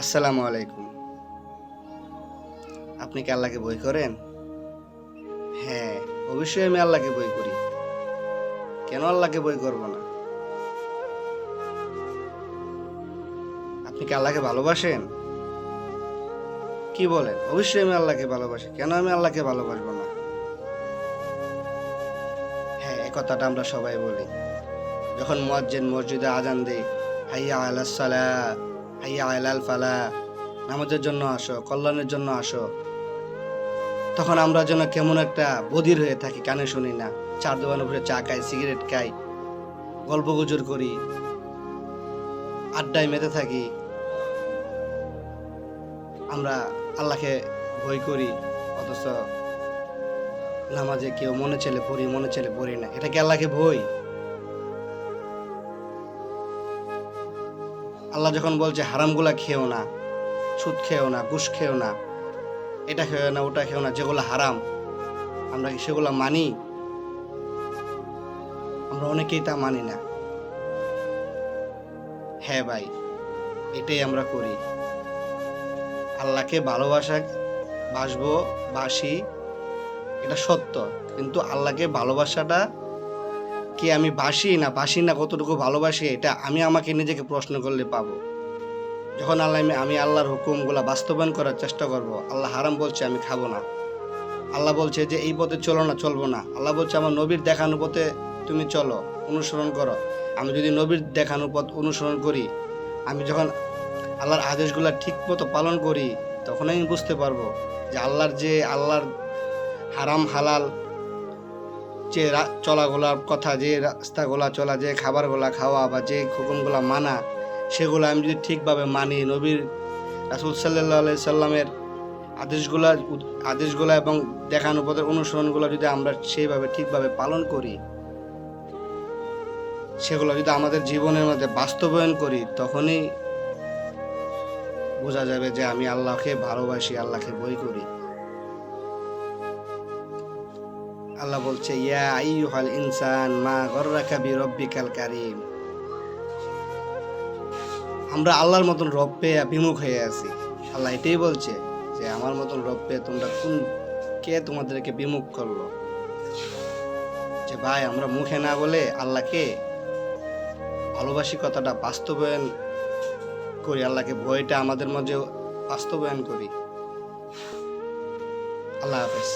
আসসালামু আলাইকুম। আপনি কি আল্লাহকে ভয় করেন? হ্যাঁ, অবশ্যই আমি আল্লাহকে ভয় করি। কেন আল্লাহকে ভয় করব না? আপনি কি আল্লাহকে ভালোবাসেন? কি বলেন? অবশ্যই আমি আল্লাহকে ভালোবাসি। কেন আমি আল্লাহকে ভালোবাসবো না? হ্যাঁ, এই কথাটা আমরা সবাই বলি। যখন মুয়াজ্জিন মসজিদে আজান দেয়, হাইয়া আলাস সালাহ, হাইয়া আলাল ফালাহ, নামাজের জন্য আসো, কল্যাণের জন্য আসো। তখন আমরা যেন কেমন একটা বধির হয়ে থাকি, কানে শুনি না। চার দোকানে বসে চা খাই, সিগারেট খাই, গল্পগুজর করি, আড্ডায় মেতে থাকি। আমরা আল্লাহকে ভয় করি, অথচ নামাজে কেউ মনে চাইলে পড়ি, মনে চাইলে পড়ি না। এটা কি আল্লাহকে ভয়? আল্লাহ যখন বলছে হারামগুলা খেও না, সুদ খেও না, ঘুষ খেও না, এটা খেও না, ওটা খেও না, যেগুলো হারাম, আমরা কি সেগুলো মানি? আমরা অনেকেই তা মানি না। হ্যাঁ ভাই, এটাই আমরা করি। আল্লাহকে বাসবো, বাসি, এটা সত্য। কিন্তু আল্লাহকে ভালোবাসাটা কি আমি বাসি না কতটুকু ভালোবাসি, এটা আমি আমাকে নিজেকে প্রশ্ন করলে পাবো। যখন আমি আল্লাহর হুকুমগুলা বাস্তবায়ন করার চেষ্টা করব। আল্লাহ হারাম বলছে আমি খাবো না, আল্লাহ বলছে যে এই পথে চলবো না, আল্লাহ বলছে আমার নবীর দেখানো পথে তুমি চলো, অনুসরণ করো। আমি যদি নবীর দেখানো পথ অনুসরণ করি, আমি যখন আল্লাহর আদেশগুলা ঠিক মতো পালন করি, তখন আমি বুঝতে পারবো যে আল্লাহর হারাম হালাল যে চলাগুলার কথা, যে রাস্তাগুলা চলা, যে খাবারগুলা খাওয়া বা যে হুকুমগুলা মানা, সেগুলো আমি যদি ঠিকভাবে মানি, নবীর রাসূল সাল্লাল্লাহু আলাইহি সাল্লামের আদেশগুলা এবং দেখানো পথের অনুসরণগুলো যদি আমরা সেইভাবে ঠিকভাবে পালন করি, সেগুলো যদি আমাদের জীবনের মধ্যে বাস্তবায়ন করি, তখনই বোঝা যাবে যে আমি আল্লাহকে ভালোবাসি, আল্লাহকে ভয় করি। আল্লাহ বলছে ইয়া আইয়ুহাল ইনসান মা গররাকা বিরব্বিকাল কারীম। আমরা আল্লাহর মতন রব পেয়ে বিমুখ হয়ে আছি। আল্লাহ এটাই বলছে যে আমার মতন রব পেয়ে তোমরা কে তোমাদেরকে বিমুখ করলো? যে ভাই, আমরা মুখে না বলে আল্লাহকে ভালোবাসি কথাটা বাস্তবায়ন করি, আল্লাহকে ভয়টা আমাদের মাঝে বাস্তবায়ন করি। আল্লাহ হাফেজ।